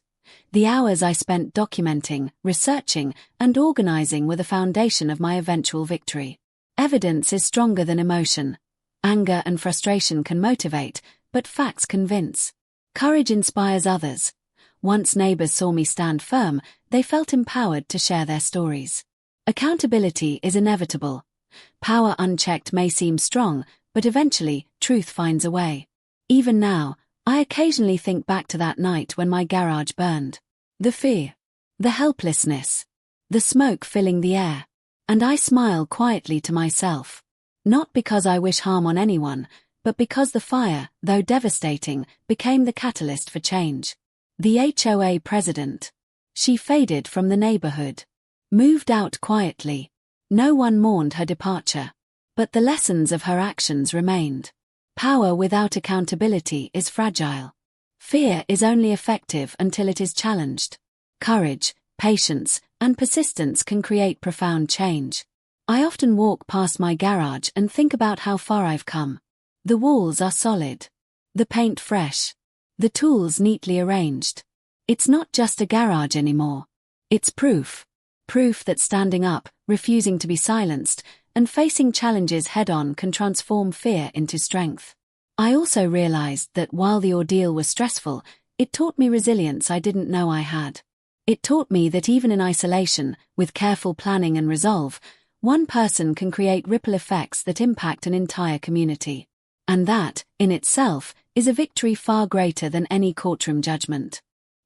The hours I spent documenting, researching, and organizing were the foundation of my eventual victory. Evidence is stronger than emotion. Anger and frustration can motivate, but facts convince. Courage inspires others. Once neighbors saw me stand firm, they felt empowered to share their stories. Accountability is inevitable. Power unchecked may seem strong, but eventually, truth finds a way. Even now, I occasionally think back to that night when my garage burned. The fear. The helplessness. The smoke filling the air. And I smile quietly to myself. Not because I wish harm on anyone, but because the fire, though devastating, became the catalyst for change. The HOA president. She faded from the neighborhood. Moved out quietly. No one mourned her departure. But the lessons of her actions remained. Power without accountability is fragile. Fear is only effective until it is challenged. Courage, patience, and persistence can create profound change. I often walk past my garage and think about how far I've come. The walls are solid. The paint fresh. The tools neatly arranged. It's not just a garage anymore. It's proof. Proof that standing up, refusing to be silenced, and facing challenges head-on can transform fear into strength. I also realized that while the ordeal was stressful, it taught me resilience I didn't know I had. It taught me that even in isolation, with careful planning and resolve, one person can create ripple effects that impact an entire community. And that, in itself, is a victory far greater than any courtroom judgment.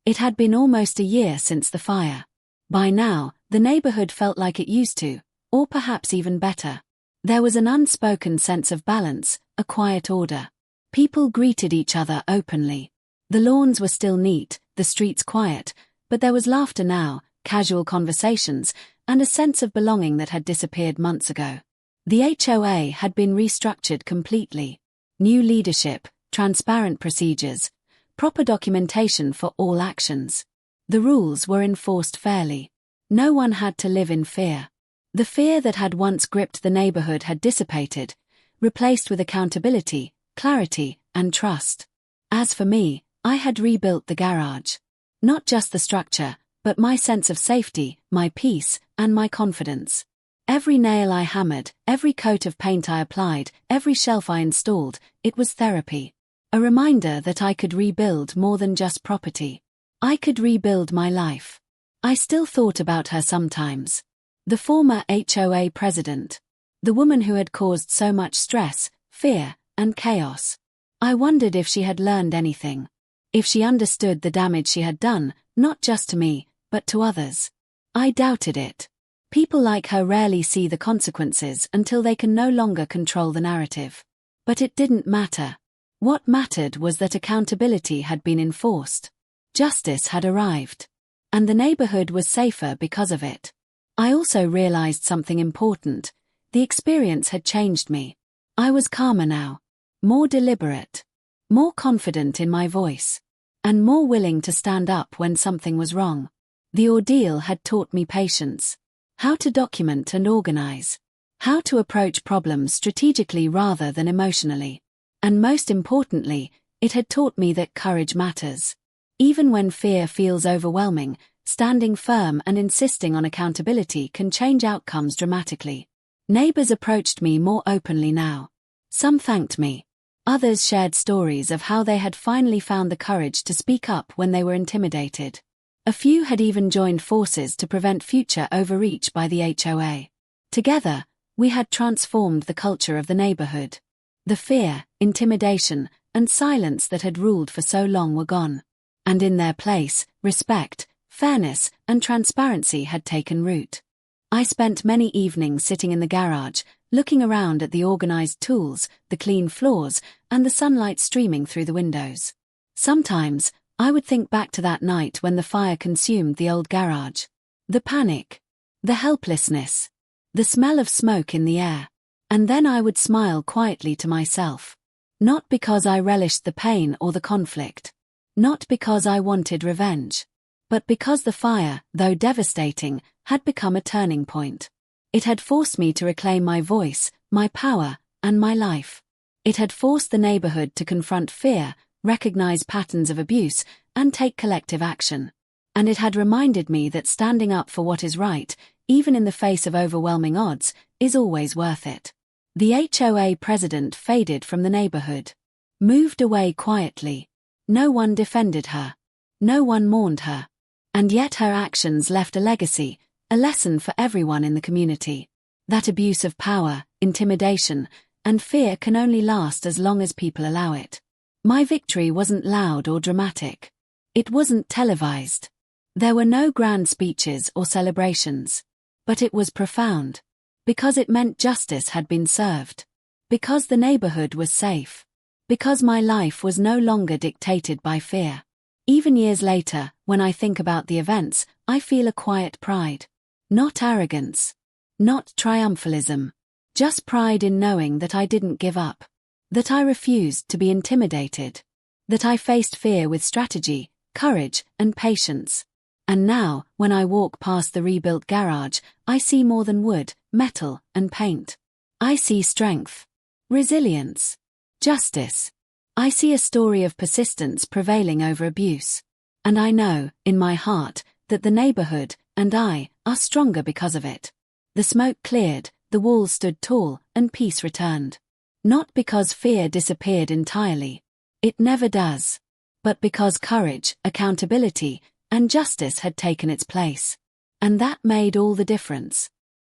It had been almost a year since the fire. By now, the neighborhood felt like it used to, or perhaps even better. There was an unspoken sense of balance, a quiet order. People greeted each other openly. The lawns were still neat, the streets quiet, but there was laughter now, casual conversations, and a sense of belonging that had disappeared months ago. The HOA had been restructured completely. New leadership, transparent procedures, proper documentation for all actions. The rules were enforced fairly. No one had to live in fear. The fear that had once gripped the neighborhood had dissipated, replaced with accountability, clarity, and trust. As for me, I had rebuilt the garage. Not just the structure, but my sense of safety, my peace, and my confidence. Every nail I hammered, every coat of paint I applied, every shelf I installed, it was therapy. A reminder that I could rebuild more than just property. I could rebuild my life. I still thought about her sometimes. The former HOA president. The woman who had caused so much stress, fear, and chaos. I wondered if she had learned anything. If she understood the damage she had done, not just to me, but to others. I doubted it. People like her rarely see the consequences until they can no longer control the narrative. But it didn't matter. What mattered was that accountability had been enforced. Justice had arrived. And the neighborhood was safer because of it. I also realized something important. The experience had changed me. I was calmer now. More deliberate. More confident in my voice. And more willing to stand up when something was wrong. The ordeal had taught me patience. How to document and organize. How to approach problems strategically rather than emotionally. And most importantly, it had taught me that courage matters. Even when fear feels overwhelming, standing firm and insisting on accountability can change outcomes dramatically. Neighbors approached me more openly now. Some thanked me. Others shared stories of how they had finally found the courage to speak up when they were intimidated. A few had even joined forces to prevent future overreach by the HOA. Together, we had transformed the culture of the neighborhood. The fear, intimidation, and silence that had ruled for so long were gone. And in their place, respect, fairness, and transparency had taken root. I spent many evenings sitting in the garage, looking around at the organized tools, the clean floors, and the sunlight streaming through the windows. Sometimes, I would think back to that night when the fire consumed the old garage. The panic. The helplessness. The smell of smoke in the air. And then I would smile quietly to myself. Not because I relished the pain or the conflict. Not because I wanted revenge. But because the fire, though devastating, had become a turning point. It had forced me to reclaim my voice, my power, and my life. It had forced the neighborhood to confront fear, recognize patterns of abuse, and take collective action. And it had reminded me that standing up for what is right, even in the face of overwhelming odds, is always worth it. The HOA president faded from the neighborhood. Moved away quietly. No one defended her. No one mourned her. And yet her actions left a legacy, a lesson for everyone in the community. That abuse of power, intimidation, and fear can only last as long as people allow it. My victory wasn't loud or dramatic. It wasn't televised. There were no grand speeches or celebrations. But it was profound. Because it meant justice had been served. Because the neighborhood was safe. Because my life was no longer dictated by fear. Even years later, when I think about the events, I feel a quiet pride. Not arrogance. Not triumphalism. Just pride in knowing that I didn't give up. That I refused to be intimidated. That I faced fear with strategy, courage, and patience. And now, when I walk past the rebuilt garage, I see more than wood, metal, and paint. I see strength. Resilience. Justice. I see a story of persistence prevailing over abuse. And I know, in my heart, that the neighborhood, and I, are stronger because of it. The smoke cleared, the walls stood tall, and peace returned. Not because fear disappeared entirely. It never does. But because courage, accountability, and justice had taken its place. And that made all the difference.